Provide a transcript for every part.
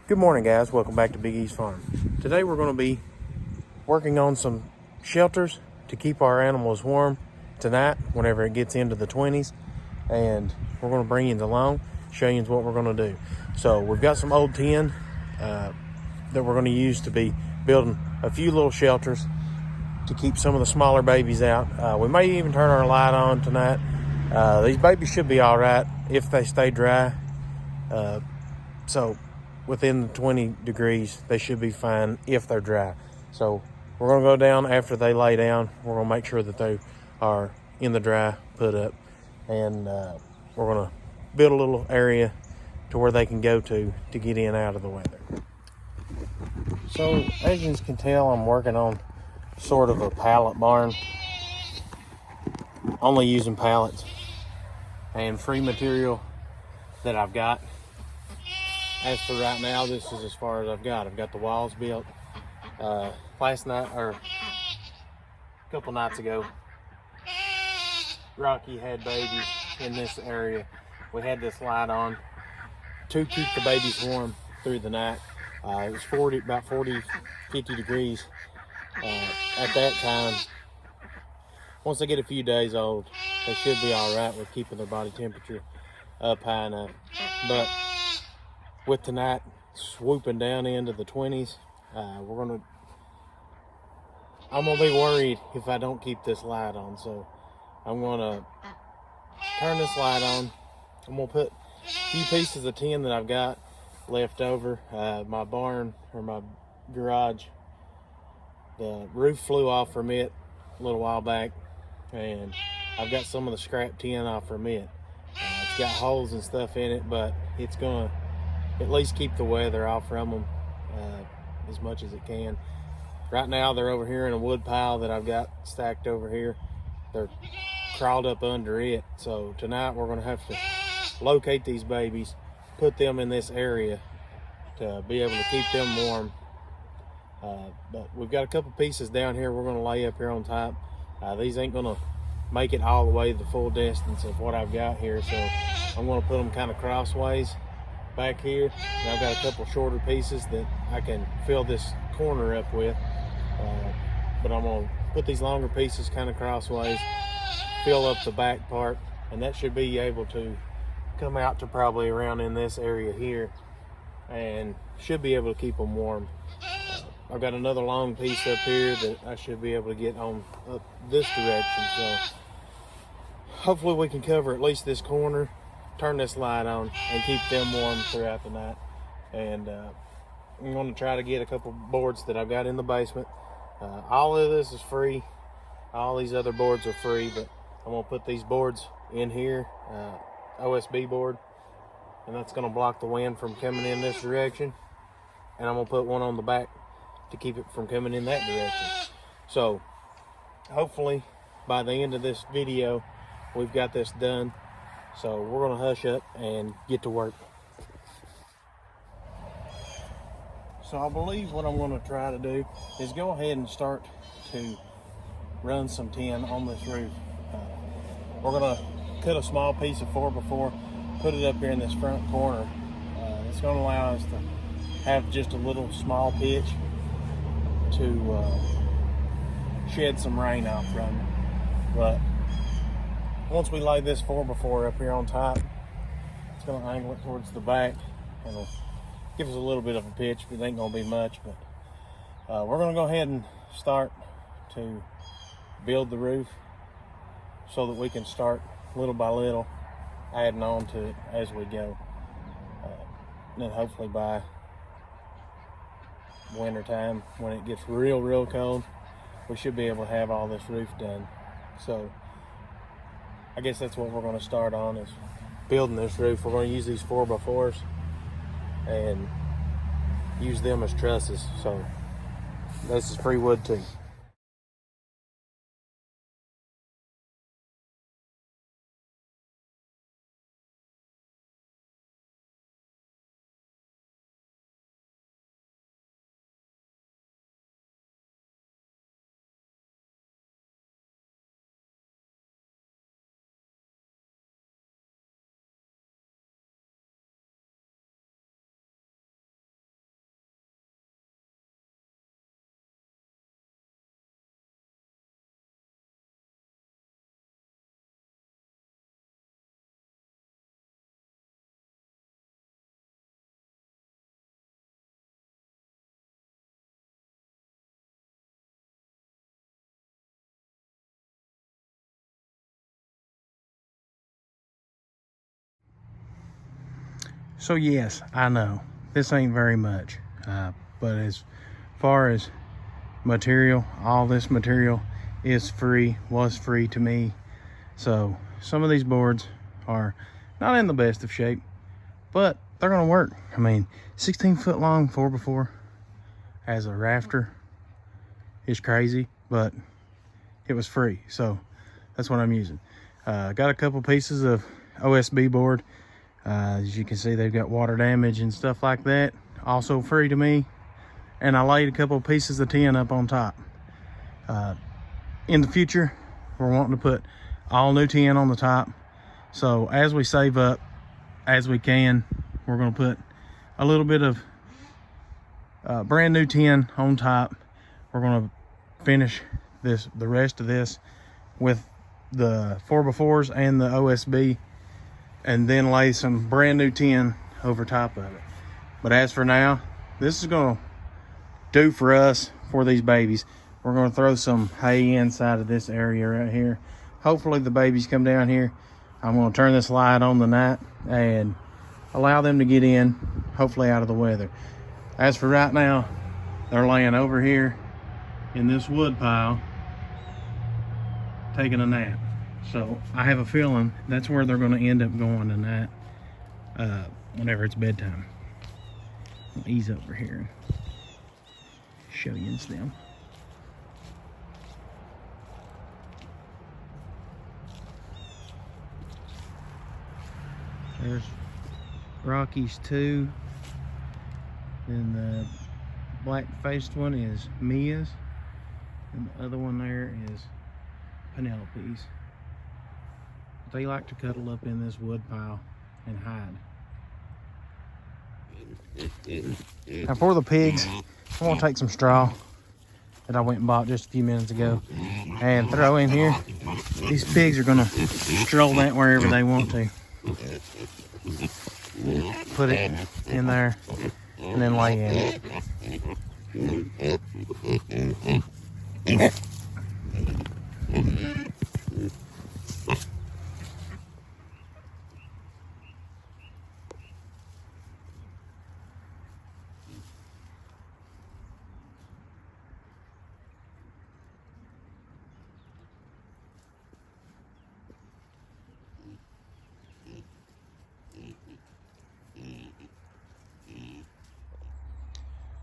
Good morning, guys. Welcome back to Big East Farm. Today we're going to be working on some shelters to keep our animals warm tonight whenever it gets into the 20s. And we're going to bring you along, show you what we're going to do. So we've got some old tin that we're going to use to be building a few little shelters to keep some of the smaller babies out. We may even turn our light on tonight. These babies should be all right if they stay dry. So within the 20 degrees, they should be fine if they're dry. So we're going to go down after they lay down. We're going to make sure that they are in the dry put up. And we're going to build a little area to where they can go to get in and out of the weather. So as you can tell, I'm working on sort of a pallet barn. Only using pallets and free material that I've got. As for right now, this is as far as I've got. I've got the walls built. Last night, or a couple nights ago, Rocky had babies in this area. We had this light on to keep the babies warm through the night. It was about 40, 50 degrees at that time. Once they get a few days old, they should be all right with keeping their body temperature up high enough. But with tonight swooping down into the 20s, I'm gonna be worried if I don't keep this light on. So I'm gonna turn this light on. I'm gonna put a few pieces of tin that I've got left over. My barn, or my garage, the roof flew off from it a little while back, and I've got some of the scrap tin off from it. It's got holes and stuff in it, but it's gonna at least keep the weather off from them as much as it can. Right now they're over here in a wood pile that I've got stacked over here. They're crawled up under it. So tonight we're going to have to locate these babies, put them in this area to be able to keep them warm. But we've got a couple pieces down here we're going to lay up here on top. These ain't going to make it all the way the full distance of what I've got here, so I'm going to put them kind of crossways back here, and I've got a couple shorter pieces that I can fill this corner up with, but I'm going to put these longer pieces kind of crossways, fill up the back part, and that should be able to come out to probably around in this area here and should be able to keep them warm. I've got another long piece up here that I should be able to get on up this direction, so hopefully we can cover at least this corner, turn this light on, and keep them warm throughout the night. And I'm going to try to get a couple boards that I've got in the basement. All of this is free. All these other boards are free, but I'm going to put these boards in here, OSB board, and that's going to block the wind from coming in this direction. And I'm going to put one on the back to keep it from coming in that direction. So hopefully by the end of this video, we've got this done. So we're going to hush up and get to work. So I believe what I'm going to try to do is go ahead and start to run some tin on this roof. We're going to cut a small piece of 4x4, put it up here in this front corner. It's going to allow us to have just a little small pitch to shed some rain out from it. But once we lay this 4x4 up here on top, it's going to angle it towards the back and it'll give us a little bit of a pitch, but it ain't going to be much. But we're going to go ahead and start to build the roof so that we can start little by little adding on to it as we go. And then hopefully by winter time, when it gets real cold, we should be able to have all this roof done. So I guess that's what we're going to start on, is building this roof. We're going to use these 4x4s and use them as trusses. So this is free wood too. So yes, I know this ain't very much, but as far as material, all this material is free, was free to me. So some of these boards are not in the best of shape, but they're gonna work. I mean, 16-foot long 4x4 as a rafter is crazy, but it was free, so that's what I'm using. Got a couple pieces of OSB board. As you can see, they've got water damage and stuff like that, also free to me. And I laid a couple pieces of tin up on top. In the future, we're wanting to put all new tin on the top. So as we save up as we can, we're going to put a little bit of brand new tin on top. We're going to finish the rest of this with the 4x4s and the OSB, and then lay some brand new tin over top of it. But as for now, this is going to do for us for these babies. We're going to throw some hay inside of this area right here. Hopefully the babies come down here. I'm going to turn this light on the night and allow them to get in, hopefully out of the weather. As for right now, they're laying over here in this wood pile taking a nap. So I have a feeling that's where they're going to end up going tonight, whenever it's bedtime. I'll ease over here and show you them. There's Rocky's 2. And the black-faced one is Mia's. And the other one there is Penelope's. They like to cuddle up in this wood pile and hide. Now for the pigs, I'm gonna take some straw that I went and bought just a few minutes ago and throw in here. These pigs are gonna stroll that wherever they want to. Put it in there and then lay in it.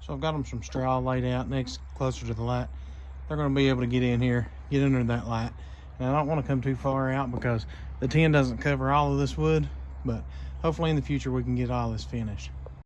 So I've got them some straw laid out next, closer to the light. They're going to be able to get in here, get under that light. And I don't want to come too far out because the tin doesn't cover all of this wood, but hopefully in the future we can get all this finished.